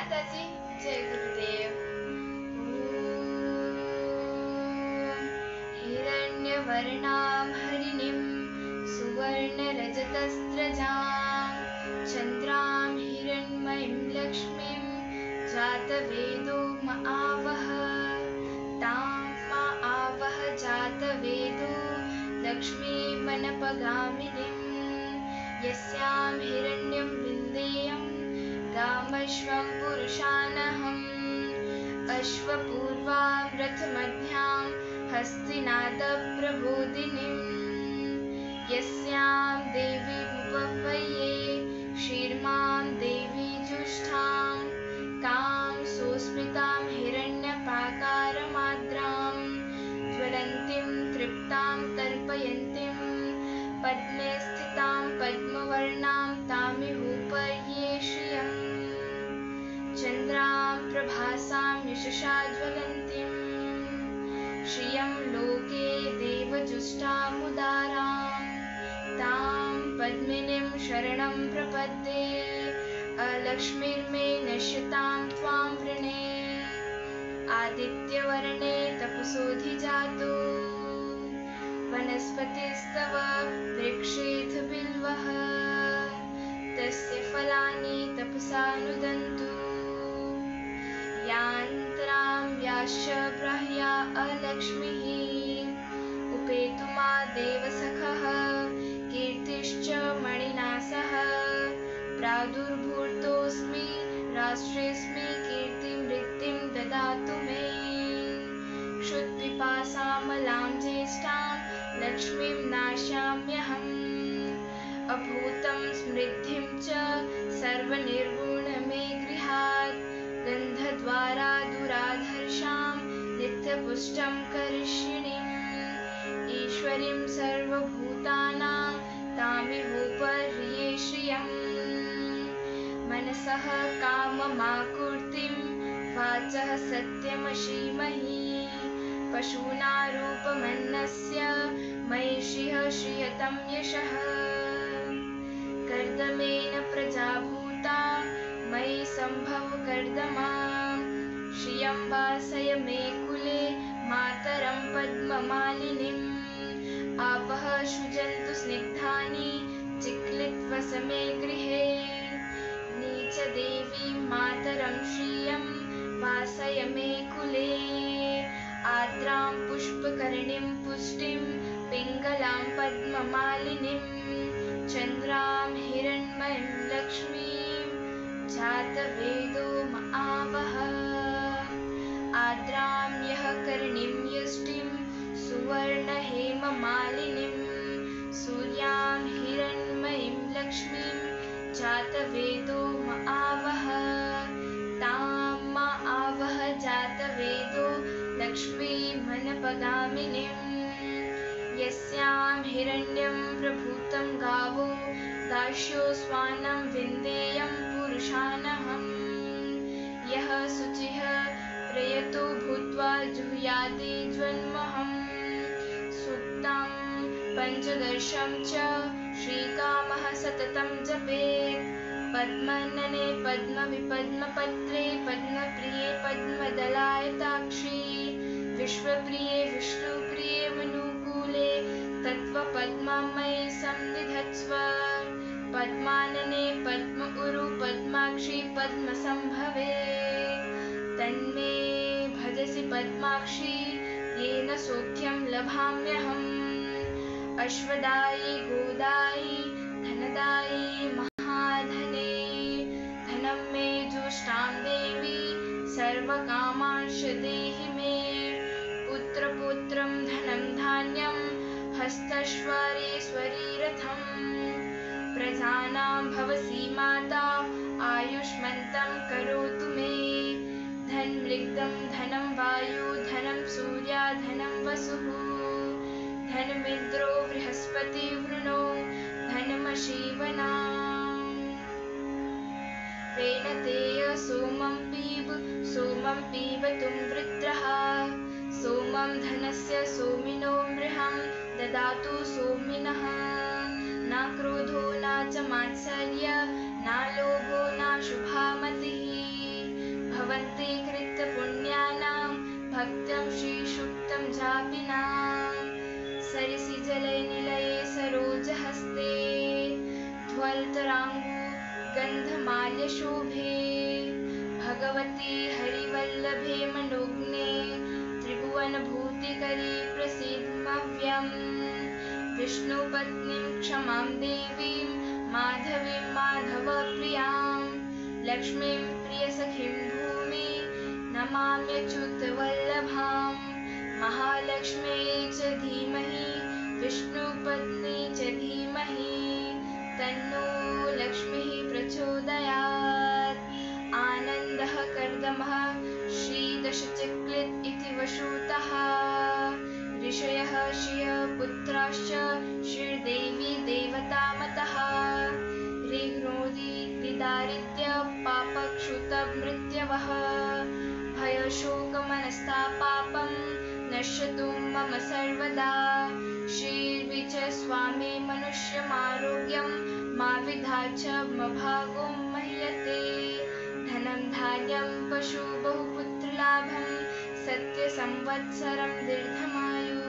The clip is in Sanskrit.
माताजी जय गुरुदेव। हिरण्यवर्णां हरिणीं सुवर्णरजतस्रजां चन्द्रां हिरण्मयीं लक्ष्मीं जातवेदो महावह तां महावह जातवेदो लक्ष्मीमनपगामिनीं यस्यां हिरण्यं विन्देयं गामश्वं पुरुषानहम् अश्वपूर्वां रथमध्यां हस्तिनादप्रबोधिनीं यस्यां देवीमुपह्वये शीर्मां देवी जुष्टां कां सोऽस्मितां हिरण्यपाकारमाद्रां ज्वलन्तीं तृप्तां तर्पयन्तीं पद्मे स्थितां पद्मवर्णां तामिहोपर्ये श्रियम् चन्द्रां प्रभासां यशसा ज्वलन्तीं श्रियं लोके देवजुष्टामुदारां तां पद्मिनीं शरणं प्रपद्ये अलक्ष्मीर्मे नश्यतां त्वां वृणे आदित्यवर्णे तपसोऽधिजातो वनस्पतिस्तव वृक्षेऽथ बिल्वः तस्य फलानि तपसा नुदन्तु यान्त्रां याश्च ब्रह्या अलक्ष्मीः उपेतु मा देवसखः कीर्तिश्च मणिना सह प्रादुर्भूतोऽस्मि राष्ट्रेऽस्मि कीर्तिं वृत्तिं ददातु मे क्षुत्पिपासामलां ज्येष्ठां लक्ष्मीं नाशाम्यहम् अभूतं समृद्धिं च सर्वनिर्गुण मे गृहात् गन्धद्वारा दुराधर्षां नित्यपुष्टं करिष्यिणीम् ईश्वरीं सर्वभूतानां तामिहोपर्ये श्रियम् मनसः काममाकुर्तिं वाचः सत्यमशीमहि पशूनारूपमन्नस्य मयि श्रियतं यशः कर्दमेन प्रजाभूता मयि सम्भव कर्दमा श्रियं वासय मे कुले मातरं पद्ममालिनीम् आपः सृजन्तु स्निग्धानि चिक्लित्वस मे गृहे नीचदेवी मातरं श्रियं वासय मे कुले आर्द्रां पुष्पकर्णीं पुष्टिं पिङ्गलां पद्ममालिनीं चन्द्रां हिरण्मयीं लक्ष्मीं जातवेदो महावह आर्द्रां यः कर्णीं यष्टिं सुवर्णहेममालिनीं सूर्यां हिरण्मयीं लक्ष्मीं जातवेदो महावह तां महावह जातवेदो लक्ष्मीमनपगामिनीं यस्यां हिरण्यं प्रभूतं गावो दास्यो स्वानं विन्देयं पुरुषानहम् यः शुचिः प्रयतो भूत्वा जुह्यादि जन्महं सूक्तं पञ्चदशं च श्रीकामः सततं जपेत् पद्मनने पद्मविपद्मपत्रे पद्मप्रिये पद्मदलायताक्षी विश्वप्रिये विष्णुप्रिये मनुकूले तत्त्वपद्ममयि संनिधत्स्व पद्मानने पद्म उरु पद्माक्षी पद्मसम्भवे तन्मे भजसि पद्माक्षी येन सौख्यं लभाम्यहम् अश्वदायि गोदायि धनदायि महाधने धनं मे जुष्टां देवी सर्वकामांश देहि मे पुत्रपुत्रं धनं धान्यं हस्तश्वरेश्वरी रथं प्रजानां भवसि माता आयुष्मन्तं करोतु मे धनमृगं धनं वायु धनं सूर्या धनं वसुः धनमिन्द्रो बृहस्पति वृणो धनमशीवनाम् वेनतेय सोमं पीबतुं वृत्रः सोमं धनस्य सोमिनो मृहं ददातु सोमिनः न क्रोधो न च मात्सर्य न लोभो न शुभामतिः कुर्वन्ति कृतपुण्यानां भक्तं श्रीसुक्तं जापिनां सरिसि जले निलये सरोजहस्ते ज्वलतराङ्गु गन्धमाल्यशोभे भगवती हरिवल्लभे मनोज्ञे त्रिभुवनभूतिकरी प्रसीदमव्यम् विष्णुपत्नीं क्षमां देवीं माधवीं माधवप्रियां लक्ष्मीं प्रियसखीं भूमि नमाम्यच्युतवल्लभां महालक्ष्म्यै च धीमहि विष्णुपत्नी च धीमहि तन्नो लक्ष्मीः प्रचोदयात् आनन्दः कर्दमः श्रीदशचिक्लित् इति वशुतः ऋषयः श्रियपुत्राश्च श्रीदेवी देवतामतः ऋग्रोदिदारिद्र्य पापक्षुतमृत्यवः भयशोकमनस्तापापं नश्यतु मम सर्वदा श्रीर्विच स्वामी मनुष्यमारोग्यं मा विधाच मभागो मह्यते धनं धान्यं पशु बहुपुत्रलाभं सत्यसंवत्सरं दीर्घमायु